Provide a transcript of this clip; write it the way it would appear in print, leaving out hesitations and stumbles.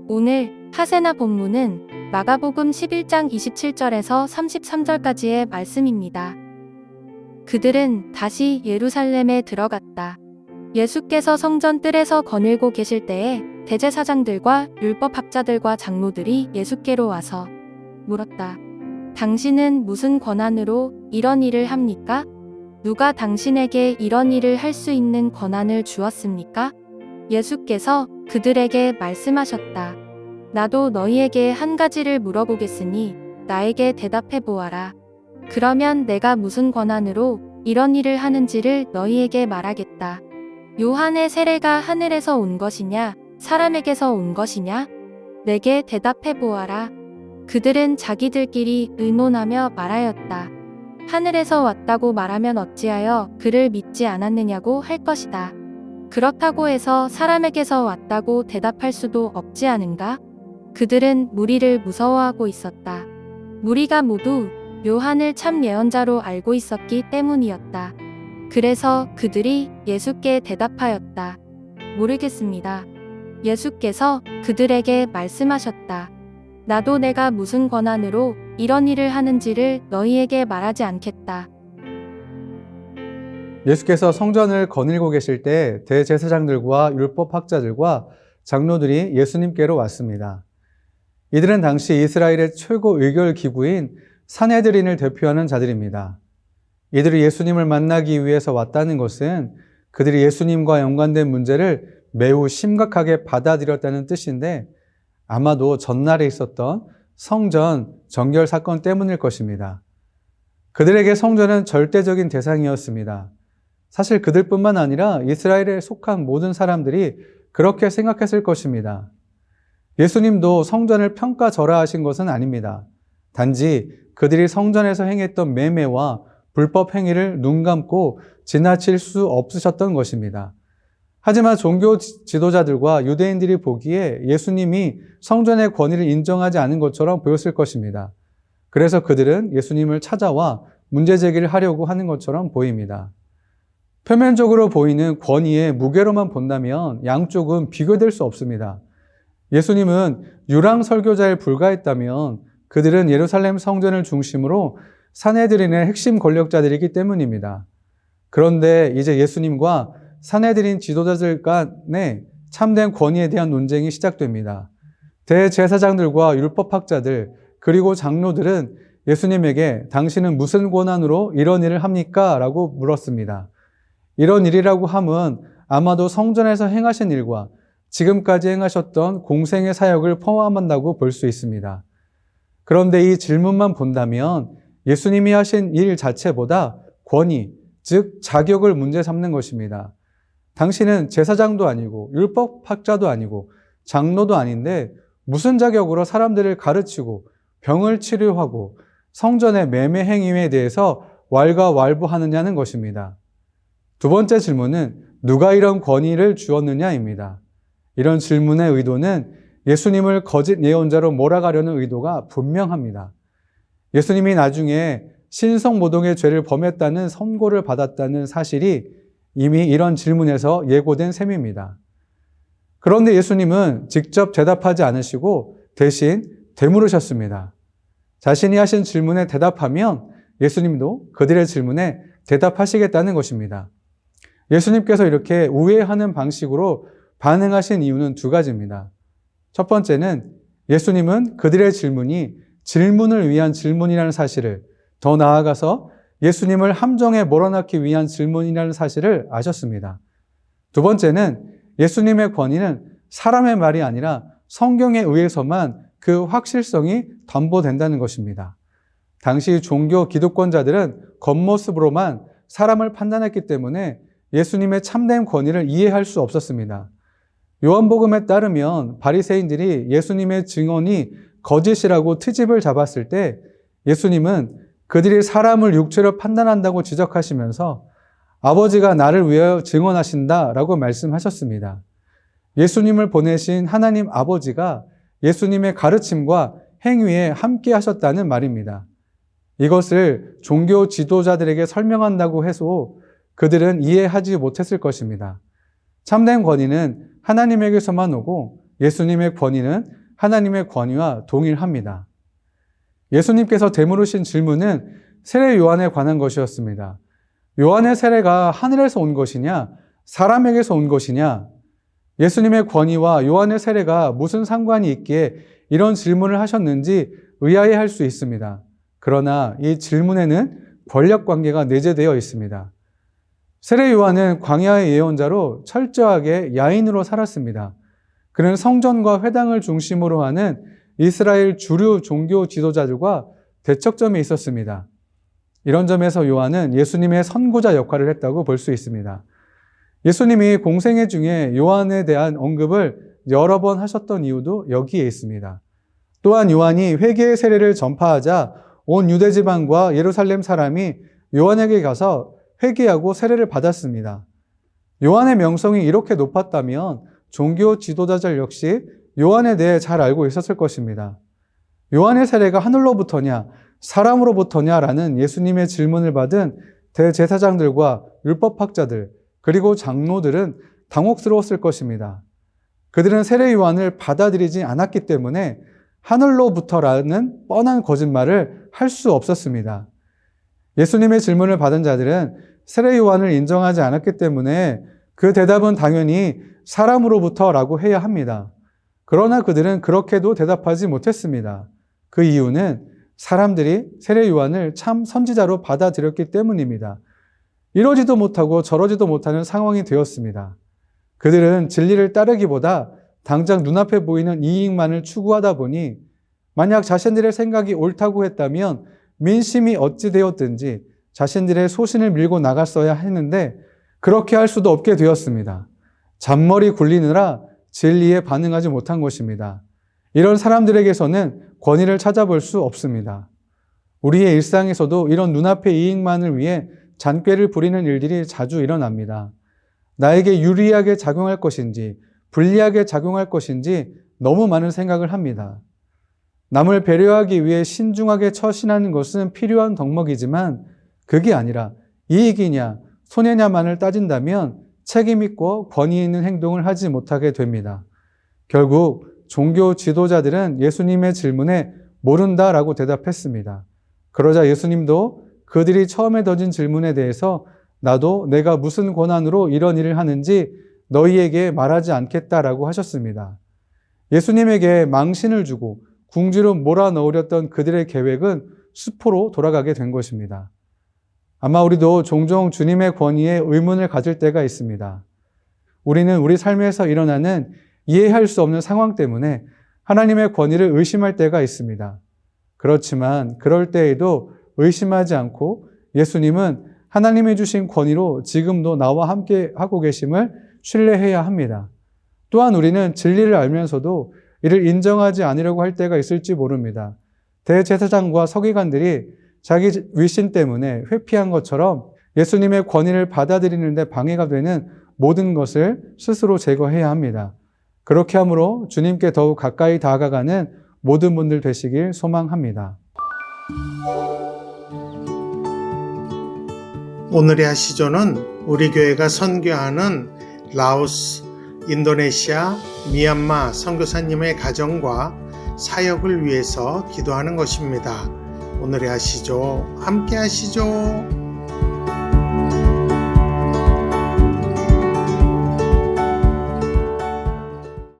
오늘 하세나 본문은 마가복음 11장 27절에서 33절까지의 말씀입니다. 그들은 다시 예루살렘에 들어갔다. 예수께서 성전 뜰에서 거닐고 계실 때에 대제사장들과 율법학자들과 장로들이 예수께로 와서 물었다. 당신은 무슨 권한으로 이런 일을 합니까? 누가 당신에게 이런 일을 할 수 있는 권한을 주었습니까? 예수께서 그들에게 말씀하셨다. 나도 너희에게 한 가지를 물어보겠으니 나에게 대답해 보아라. 그러면 내가 무슨 권한으로 이런 일을 하는지를 너희에게 말하겠다. 요한의 세례가 하늘에서 온 것이냐, 사람에게서 온 것이냐? 내게 대답해 보아라. 그들은 자기들끼리 의논하며 말하였다. 하늘에서 왔다고 말하면 어찌하여 그를 믿지 않았느냐고 할 것이다. 그렇다고 해서 사람에게서 왔다고 대답할 수도 없지 않은가? 그들은 무리를 무서워하고 있었다. 무리가 모두 요한을 참 예언자로 알고 있었기 때문이었다. 그래서 그들이 예수께 대답하였다. 모르겠습니다. 예수께서 그들에게 말씀하셨다. 나도 내가 무슨 권한으로 이런 일을 하는지를 너희에게 말하지 않겠다. 예수께서 성전을 거닐고 계실 때 대제사장들과 율법학자들과 장로들이 예수님께로 왔습니다. 이들은 당시 이스라엘의 최고 의결 기구인 산헤드린을 대표하는 자들입니다. 이들이 예수님을 만나기 위해서 왔다는 것은 그들이 예수님과 연관된 문제를 매우 심각하게 받아들였다는 뜻인데 아마도 전날에 있었던 성전 정결 사건 때문일 것입니다. 그들에게 성전은 절대적인 대상이었습니다. 사실 그들뿐만 아니라 이스라엘에 속한 모든 사람들이 그렇게 생각했을 것입니다. 예수님도 성전을 평가절하하신 것은 아닙니다. 단지 그들이 성전에서 행했던 매매와 불법 행위를 눈 감고 지나칠 수 없으셨던 것입니다. 하지만 종교 지도자들과 유대인들이 보기에 예수님이 성전의 권위를 인정하지 않은 것처럼 보였을 것입니다. 그래서 그들은 예수님을 찾아와 문제 제기를 하려고 하는 것처럼 보입니다. 표면적으로 보이는 권위의 무게로만 본다면 양쪽은 비교될 수 없습니다. 예수님은 유랑 설교자에 불과했다면 그들은 예루살렘 성전을 중심으로 산헤드린의 핵심 권력자들이기 때문입니다. 그런데 이제 예수님과 산헤드린 지도자들 간에 참된 권위에 대한 논쟁이 시작됩니다. 대제사장들과 율법학자들 그리고 장로들은 예수님에게 당신은 무슨 권한으로 이런 일을 합니까? 라고 물었습니다. 이런 일이라고 함은 아마도 성전에서 행하신 일과 지금까지 행하셨던 공생의 사역을 포함한다고 볼 수 있습니다. 그런데 이 질문만 본다면 예수님이 하신 일 자체보다 권위, 즉 자격을 문제 삼는 것입니다. 당신은 제사장도 아니고 율법학자도 아니고 장로도 아닌데 무슨 자격으로 사람들을 가르치고 병을 치료하고 성전의 매매 행위에 대해서 왈가왈부하느냐는 것입니다. 두 번째 질문은 누가 이런 권위를 주었느냐입니다. 이런 질문의 의도는 예수님을 거짓 예언자로 몰아가려는 의도가 분명합니다. 예수님이 나중에 신성모독의 죄를 범했다는 선고를 받았다는 사실이 이미 이런 질문에서 예고된 셈입니다. 그런데 예수님은 직접 대답하지 않으시고 대신 되물으셨습니다. 자신이 하신 질문에 대답하면 예수님도 그들의 질문에 대답하시겠다는 것입니다. 예수님께서 이렇게 우회하는 방식으로 반응하신 이유는 두 가지입니다. 첫 번째는 예수님은 그들의 질문이 질문을 위한 질문이라는 사실을, 더 나아가서 예수님을 함정에 몰아넣기 위한 질문이라는 사실을 아셨습니다. 두 번째는 예수님의 권위는 사람의 말이 아니라 성경에 의해서만 그 확실성이 담보된다는 것입니다. 당시 종교 기득권자들은 겉모습으로만 사람을 판단했기 때문에 예수님의 참된 권위를 이해할 수 없었습니다. 요한복음에 따르면 바리새인들이 예수님의 증언이 거짓이라고 트집을 잡았을 때 예수님은 그들이 사람을 육체로 판단한다고 지적하시면서 아버지가 나를 위하여 증언하신다라고 말씀하셨습니다. 예수님을 보내신 하나님 아버지가 예수님의 가르침과 행위에 함께 하셨다는 말입니다. 이것을 종교 지도자들에게 설명한다고 해서 그들은 이해하지 못했을 것입니다. 참된 권위는 하나님에게서만 오고 예수님의 권위는 하나님의 권위와 동일합니다. 예수님께서 되물으신 질문은 세례 요한에 관한 것이었습니다. 요한의 세례가 하늘에서 온 것이냐, 사람에게서 온 것이냐, 예수님의 권위와 요한의 세례가 무슨 상관이 있기에 이런 질문을 하셨는지 의아해할 수 있습니다. 그러나 이 질문에는 권력 관계가 내재되어 있습니다. 세례 요한은 광야의 예언자로 철저하게 야인으로 살았습니다. 그는 성전과 회당을 중심으로 하는 이스라엘 주류 종교 지도자들과 대척점에 있었습니다. 이런 점에서 요한은 예수님의 선구자 역할을 했다고 볼 수 있습니다. 예수님이 공생애 중에 요한에 대한 언급을 여러 번 하셨던 이유도 여기에 있습니다. 또한 요한이 회개의 세례를 전파하자 온 유대 지방과 예루살렘 사람이 요한에게 가서 회개하고 세례를 받았습니다. 요한의 명성이 이렇게 높았다면 종교 지도자들 역시 요한에 대해 잘 알고 있었을 것입니다. 요한의 세례가 하늘로부터냐 사람으로부터냐라는 예수님의 질문을 받은 대제사장들과 율법학자들 그리고 장로들은 당혹스러웠을 것입니다. 그들은 세례 요한을 받아들이지 않았기 때문에 하늘로부터라는 뻔한 거짓말을 할 수 없었습니다. 예수님의 질문을 받은 자들은 세례 요한을 인정하지 않았기 때문에 그 대답은 당연히 사람으로부터라고 해야 합니다. 그러나 그들은 그렇게도 대답하지 못했습니다. 그 이유는 사람들이 세례 요한을 참 선지자로 받아들였기 때문입니다. 이러지도 못하고 저러지도 못하는 상황이 되었습니다. 그들은 진리를 따르기보다 당장 눈앞에 보이는 이익만을 추구하다 보니 만약 자신들의 생각이 옳다고 했다면 민심이 어찌 되었든지 자신들의 소신을 밀고 나갔어야 했는데 그렇게 할 수도 없게 되었습니다. 잔머리 굴리느라 진리에 반응하지 못한 것입니다. 이런 사람들에게서는 권위를 찾아볼 수 없습니다. 우리의 일상에서도 이런 눈앞의 이익만을 위해 잔꾀를 부리는 일들이 자주 일어납니다. 나에게 유리하게 작용할 것인지 불리하게 작용할 것인지 너무 많은 생각을 합니다. 남을 배려하기 위해 신중하게 처신하는 것은 필요한 덕목이지만 그게 아니라 이익이냐 손해냐만을 따진다면 책임 있고 권위 있는 행동을 하지 못하게 됩니다. 결국 종교 지도자들은 예수님의 질문에 모른다라고 대답했습니다. 그러자 예수님도 그들이 처음에 던진 질문에 대해서 나도 내가 무슨 권한으로 이런 일을 하는지 너희에게 말하지 않겠다라고 하셨습니다. 예수님에게 망신을 주고 궁지로 몰아넣으렸던 그들의 계획은 수포로 돌아가게 된 것입니다. 아마 우리도 종종 주님의 권위에 의문을 가질 때가 있습니다. 우리는 우리 삶에서 일어나는 이해할 수 없는 상황 때문에 하나님의 권위를 의심할 때가 있습니다. 그렇지만 그럴 때에도 의심하지 않고 예수님은 하나님이 주신 권위로 지금도 나와 함께 하고 계심을 신뢰해야 합니다. 또한 우리는 진리를 알면서도 이를 인정하지 않으려고 할 때가 있을지 모릅니다. 대제사장과 서기관들이 자기 위신 때문에 회피한 것처럼 예수님의 권위를 받아들이는 데 방해가 되는 모든 것을 스스로 제거해야 합니다. 그렇게 함으로 주님께 더욱 가까이 다가가는 모든 분들 되시길 소망합니다. 오늘의 하시조는 우리 교회가 선교하는 라오스, 인도네시아, 미얀마 선교사님의 가정과 사역을 위해서 기도하는 것입니다. 오늘의 하시조 함께 하시죠.